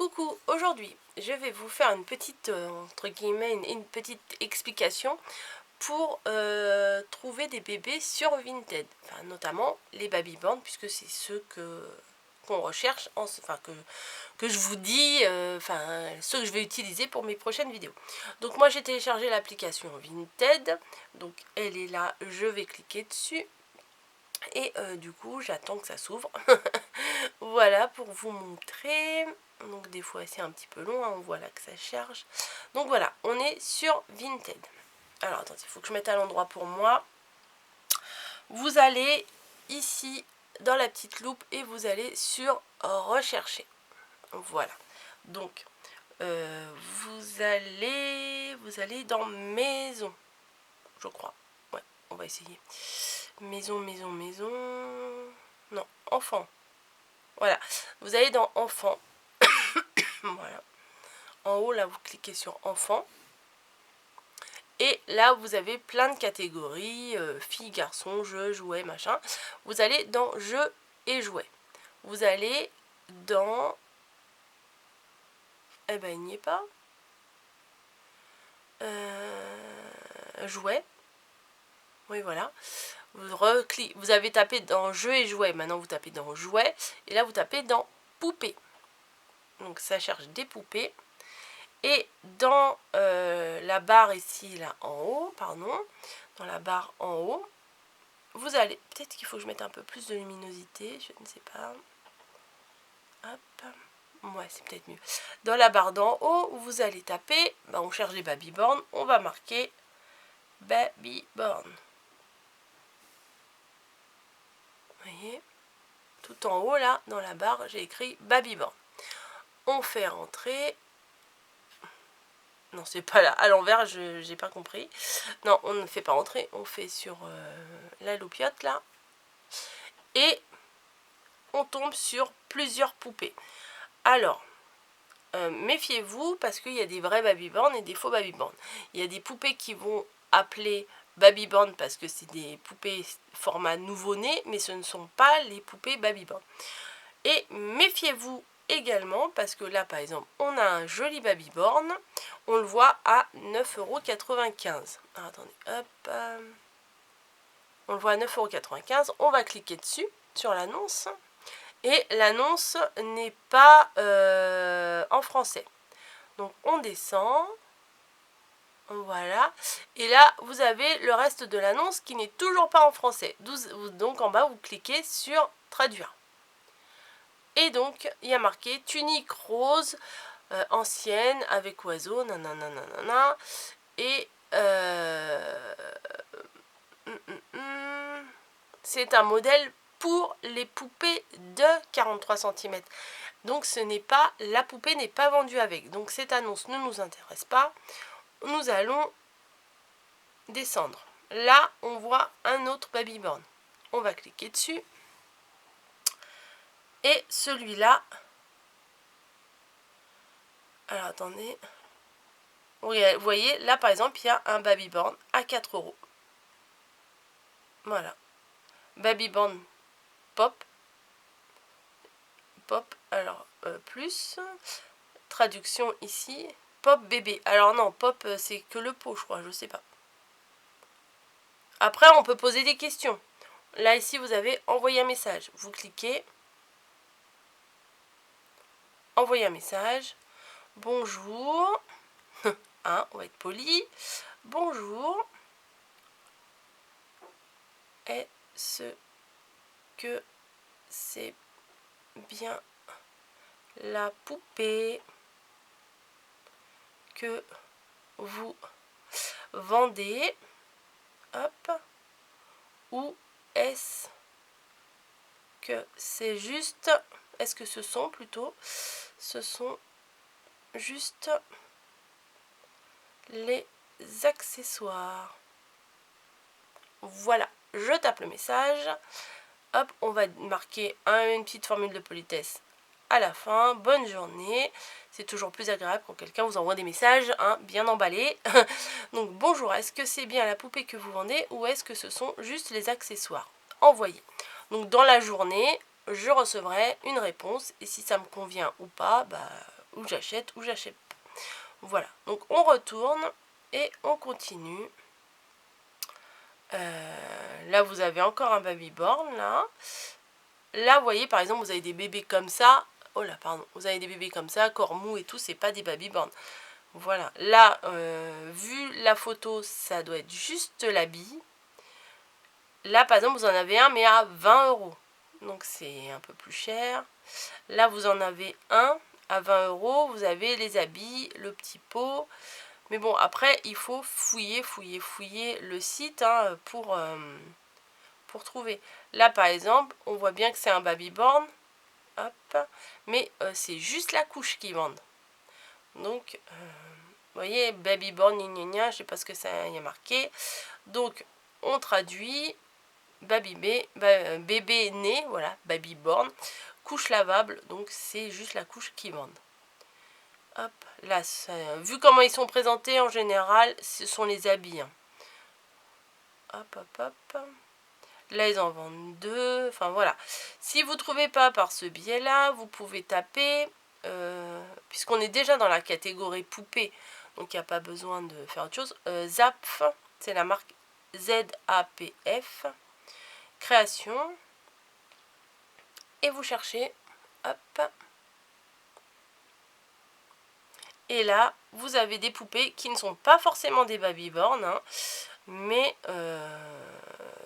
Coucou, aujourd'hui je vais vous faire une petite, entre guillemets, une petite explication pour trouver des bébés sur Vinted, enfin, notamment les Babyborn, puisque c'est ceux qu'on recherche, enfin que je vous dis, enfin ceux que je vais utiliser pour mes prochaines vidéos. Donc moi j'ai téléchargé l'application Vinted, donc elle est là, je vais cliquer dessus. Et du coup j'attends que ça s'ouvre. Voilà pour vous montrer. Donc des fois c'est un petit peu long, hein, on voit là que ça charge. Donc voilà, on est sur Vinted. Alors attendez, il faut que je mette à l'endroit pour moi. Vous allez ici dans la petite loupe et vous allez sur rechercher. Voilà. Donc vous allez dans maison, je crois. Ouais, on va essayer. Maison. Non, enfant. Voilà. Vous allez dans enfant. Voilà. En haut, là, vous cliquez sur enfant. Et là, vous avez plein de catégories. Filles, garçons, jeux, jouets, machin. Vous allez dans jeux et jouets. Vous allez dans... Eh ben, il n'y est pas. Jouets. Oui, voilà. Vous avez tapé dans jeux et jouets. Maintenant, vous tapez dans jouets. Et là, vous tapez dans poupées. Donc, ça cherche des poupées. Et dans la barre ici, là, en haut, pardon, dans la barre en haut, vous allez... Peut-être qu'il faut que je mette un peu plus de luminosité, je ne sais pas. Hop. Ouais, c'est peut-être mieux. Dans la barre d'en haut, vous allez taper, bah, on cherche les Babyborn, on va marquer Babyborn. Vous voyez, tout en haut, là, dans la barre, j'ai écrit Babyborn. On fait rentrer... Non, c'est pas là. À l'envers, j'ai pas compris. Non, on ne fait pas rentrer. On fait sur la loupiote, là. Et on tombe sur plusieurs poupées. Alors, méfiez-vous, parce qu'il y a des vrais Babyborn et des faux Babyborn. Il y a des poupées qui vont appeler Babyborn parce que c'est des poupées format nouveau-né, mais ce ne sont pas les poupées Babyborn. Et méfiez-vous également, parce que là, par exemple, on a un joli Babyborn. On le voit à 9,95 €. Alors, attendez, hop. On le voit à 9,95 €. On va cliquer dessus, sur l'annonce. Et l'annonce n'est pas en français. Donc, on descend. Voilà. Et là, vous avez le reste de l'annonce qui n'est toujours pas en français. Donc, en bas, vous cliquez sur traduire. Et donc, il y a marqué tunique rose, ancienne, avec oiseau, nanana. Et c'est un modèle pour les poupées de 43 cm. Donc, la poupée n'est pas vendue avec. Donc, cette annonce ne nous intéresse pas. Nous allons descendre. Là, on voit un autre Babyborn. On va cliquer dessus. Et celui-là, alors attendez, oui, vous voyez, là par exemple, il y a un Babyborn à 4 €. Voilà. Babyborn Pop. Pop, alors, plus. Traduction ici. Pop bébé. Alors non, Pop, c'est que le pot, je crois, je sais pas. Après, on peut poser des questions. Là, ici, vous avez envoyer un message. Vous cliquez. Envoyer un message. Bonjour. Hein, on va être poli. Bonjour. Est-ce que c'est bien la poupée que vous vendez? Hop. Ou est-ce que c'est juste... Est-ce que ce sont plutôt... Ce sont juste les accessoires. Voilà, je tape le message. Hop, on va marquer une petite formule de politesse à la fin. Bonne journée. C'est toujours plus agréable quand quelqu'un vous envoie des messages, hein, bien emballés. Donc, bonjour, est-ce que c'est bien la poupée que vous vendez ou est-ce que ce sont juste les accessoires? Envoyez. Donc, dans la journée, je recevrai une réponse. Et si ça me convient ou pas, bah, ou j'achète ou j'achète pas. Voilà, donc on retourne et on continue. Là vous avez encore un babyborn là. Là vous voyez par exemple vous avez des bébés comme ça. Oh là pardon, vous avez des bébés comme ça, corps mou et tout, c'est pas des babyborn. Voilà, là vu la photo ça doit être juste l'habit. Là par exemple vous en avez un mais à 20 €. Donc c'est un peu plus cher. Là vous en avez un à 20 €. Vous avez les habits, le petit pot. Mais bon après il faut fouiller le site hein, pour trouver. Là par exemple on voit bien que c'est un babyborn. Hop. Mais c'est juste la couche qu'ils vendent. Donc vous voyez babyborn gna gna gna, je sais pas ce que ça y a marqué. Donc on traduit bébé né, voilà, babyborn, couche lavable, donc c'est juste la couche qu'ils vendent. Hop, là, vu comment ils sont présentés en général, ce sont les habits. Hein. Hop, hop, hop. Là, ils en vendent deux. Enfin, voilà. Si vous ne trouvez pas par ce biais-là, vous pouvez taper, puisqu'on est déjà dans la catégorie poupée, donc il n'y a pas besoin de faire autre chose. Zapf, c'est la marque ZAPF. Création. Et vous cherchez. Hop. Et là, vous avez des poupées qui ne sont pas forcément des babyborn, hein, mais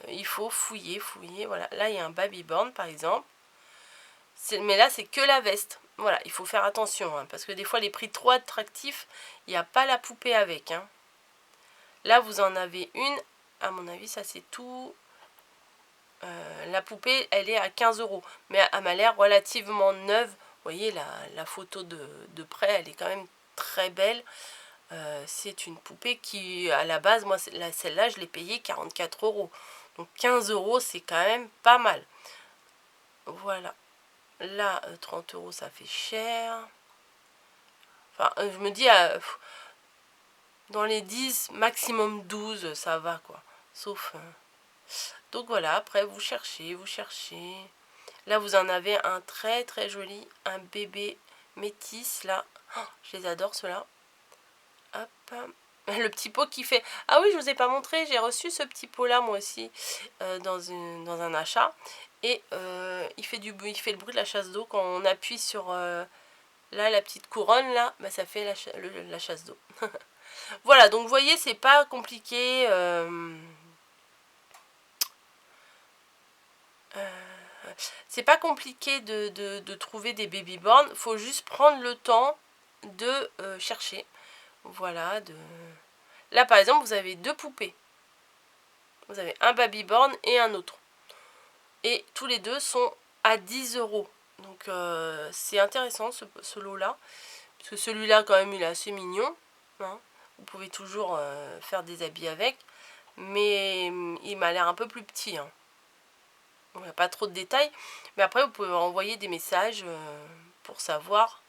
il faut fouiller. Voilà, là, il y a un babyborn, par exemple. Mais là, c'est que la veste. Voilà, il faut faire attention, hein, parce que des fois, les prix trop attractifs, il n'y a pas la poupée avec. Hein. Là, vous en avez une. À mon avis, ça, c'est tout. La poupée, elle est à 15 €. Mais elle m'a l'air relativement neuve. Vous voyez, la photo de près, elle est quand même très belle. C'est une poupée qui, à la base, moi, celle-là, je l'ai payée 44 €. Donc 15 €, c'est quand même pas mal. Voilà. Là, 30 €, ça fait cher. Enfin, je me dis, dans les 10, maximum 12, ça va, quoi. Sauf... donc voilà, après, vous cherchez. Là, vous en avez un très, très joli. Un bébé métis, là. Oh, je les adore, ceux-là. Hop. Le petit pot qui fait... Ah oui, je vous ai pas montré, j'ai reçu ce petit pot là moi aussi dans un achat. Et il fait le bruit de la chasse d'eau quand on appuie sur là la petite couronne là, bah, ça fait la chasse d'eau. Voilà, donc vous voyez, c'est pas compliqué. C'est pas compliqué de trouver des babyborn. Il faut juste prendre le temps de chercher. Voilà, là par exemple vous avez deux poupées. Vous avez un babyborn et un autre. Et tous les deux sont à 10 €. Donc c'est intéressant ce lot-là. Parce que celui-là quand même il est assez mignon. Hein. Vous pouvez toujours faire des habits avec. Mais il m'a l'air un peu plus petit. Hein. Il n'y a pas trop de détails. Mais après vous pouvez envoyer des messages pour savoir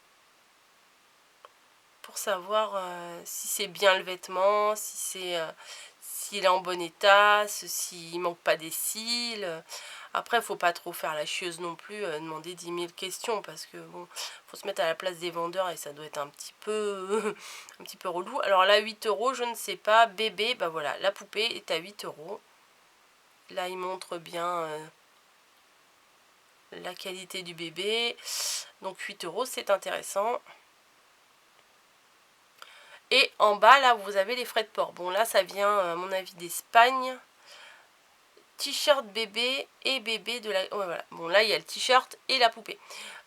si c'est bien le vêtement, s'il est en bon état, s'il manque pas des cils. Après, il faut pas trop faire la chieuse non plus, demander 10 000 questions, parce que bon, faut se mettre à la place des vendeurs et ça doit être un petit peu relou. Alors là, 8 €, je ne sais pas. Bébé, bah voilà, la poupée est à 8 €. Là, il montre bien la qualité du bébé. Donc 8 €, c'est intéressant. Et en bas, là, vous avez les frais de port. Bon, là, ça vient, à mon avis, d'Espagne. T-shirt bébé et bébé de la... Ouais, voilà. Bon, là, il y a le t-shirt et la poupée.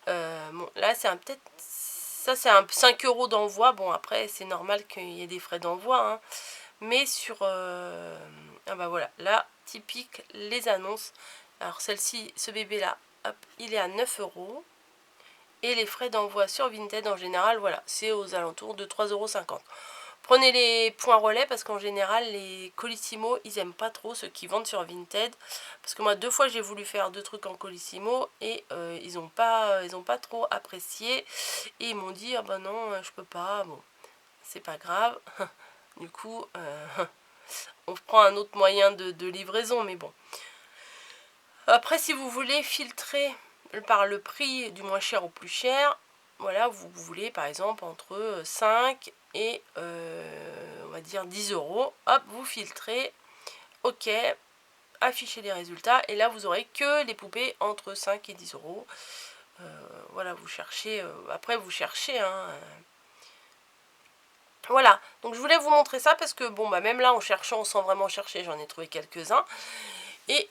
Bon, là, c'est peut-être... Ça, c'est un 5 € d'envoi. Bon, après, c'est normal qu'il y ait des frais d'envoi. Hein. Mais sur... Ah bah voilà. Là, typique, les annonces. Alors, celle-ci, ce bébé-là, hop, il est à 9 €. Et les frais d'envoi sur Vinted, en général, voilà, c'est aux alentours de 3,50 €. Prenez les points relais parce qu'en général, les Colissimo, ils aiment pas trop ceux qui vendent sur Vinted. Parce que moi, 2 fois, j'ai voulu faire 2 trucs en Colissimo et ils ont pas trop apprécié. Et ils m'ont dit, ah bah non, je peux pas. Bon, c'est pas grave. Du coup, on prend un autre moyen de livraison, mais bon. Après, si vous voulez filtrer par le prix du moins cher au plus cher, voilà, vous voulez par exemple entre 5 et on va dire 10 euros. Hop, vous filtrez. OK, affichez les résultats. Et là, vous aurez que les poupées entre 5 et 10 euros. Voilà, vous cherchez. Après, vous cherchez. Hein, voilà, donc je voulais vous montrer ça parce que bon, bah même là, en cherchant, sans vraiment chercher, j'en ai trouvé quelques-uns. Et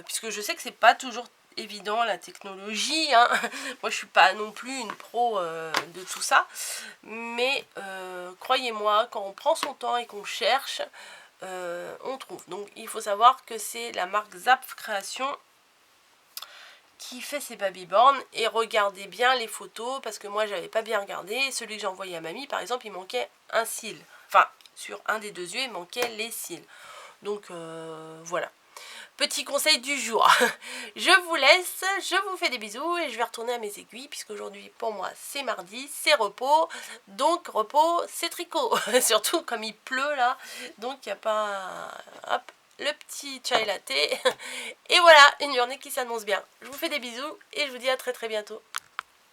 puisque je sais que c'est pas toujours évident la technologie, hein. Moi je suis pas non plus une pro de tout ça, mais croyez-moi, quand on prend son temps et qu'on cherche, on trouve. Donc il faut savoir que c'est la marque Zap Création qui fait ces babyborn, et regardez bien les photos parce que moi j'avais pas bien regardé. Celui que j'ai envoyé à mamie par exemple, il manquait un cil, enfin sur un des deux yeux il manquait les cils. Donc voilà, petit conseil du jour. Je vous laisse, je vous fais des bisous et je vais retourner à mes aiguilles puisque aujourd'hui pour moi c'est mardi, c'est repos. Donc repos c'est tricot, surtout comme il pleut là, donc il n'y a pas... Hop, le petit chai latte. Et voilà, une journée qui s'annonce bien. Je vous fais des bisous et je vous dis à très bientôt.